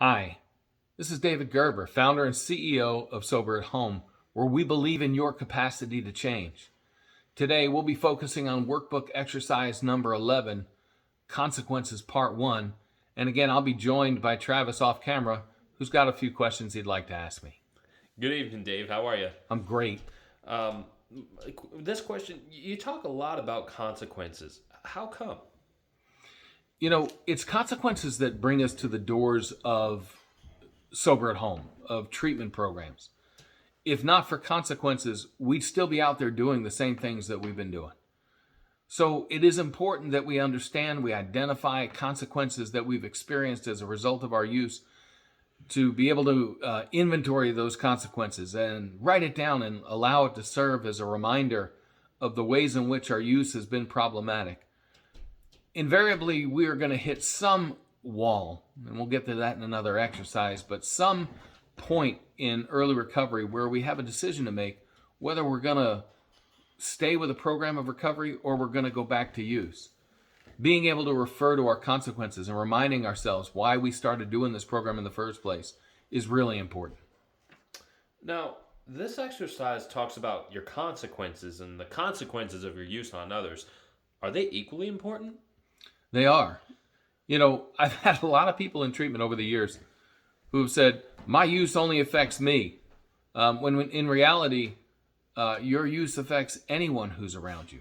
Hi, this is David Gerber, founder and CEO of Sober at Home, where we believe in your capacity to change. Today, we'll be focusing on workbook exercise number 11, Consequences Part 1. And again, I'll be joined by Travis off camera, who's got a few questions he'd like to ask me. Good evening, Dave. How are you? I'm great. Um, this question, you talk a lot about consequences. How come? You know, it's consequences that bring us to the doors of Sober at Home, of treatment programs. If not for consequences, we'd still be out there doing the same things that we've been doing. So it is important that we understand, we identify consequences that we've experienced as a result of our use to be able to inventory those consequences and write it down and allow it to serve as a reminder of the ways in which our use has been problematic. Invariably, we are going to hit some wall, and we'll get to that in another exercise, but some point in early recovery where we have a decision to make whether we're going to stay with a program of recovery or we're going to go back to use. Being able to refer to our consequences and reminding ourselves why we started doing this program in the first place is really important. Now, this exercise talks about your consequences and the consequences of your use on others. Are they equally important? They are. You know, I've had a lot of people in treatment over the years who have said, my use only affects me. When in reality, your use affects anyone who's around you.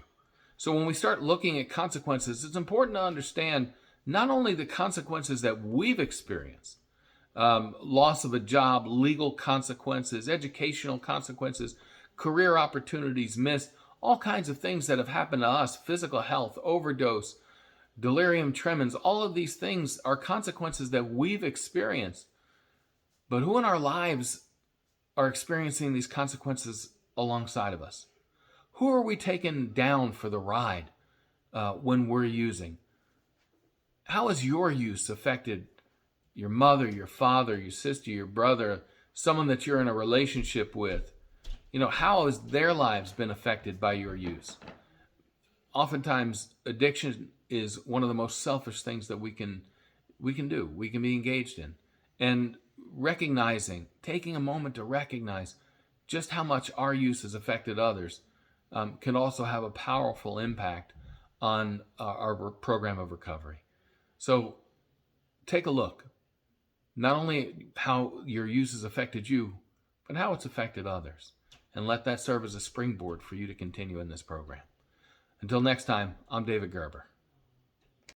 So when we start looking at consequences, it's important to understand not only the consequences that we've experienced, loss of a job, legal consequences, educational consequences, career opportunities missed, all kinds of things that have happened to us, physical health, overdose, delirium tremens, all of these things are consequences that we've experienced. But who in our lives are experiencing these consequences alongside of us? Who are we taking down for the ride when we're using? How has your use affected your mother, your father, your sister, your brother, someone that you're in a relationship with? You know, how has their lives been affected by your use? Oftentimes, addiction is one of the most selfish things that we can do. We can be engaged in. And recognizing, taking a moment to recognize just how much our use has affected others can also have a powerful impact on our program of recovery. So take a look, not only how your use has affected you, but how it's affected others. And let that serve as a springboard for you to continue in this program. Until next time, I'm David Gerber.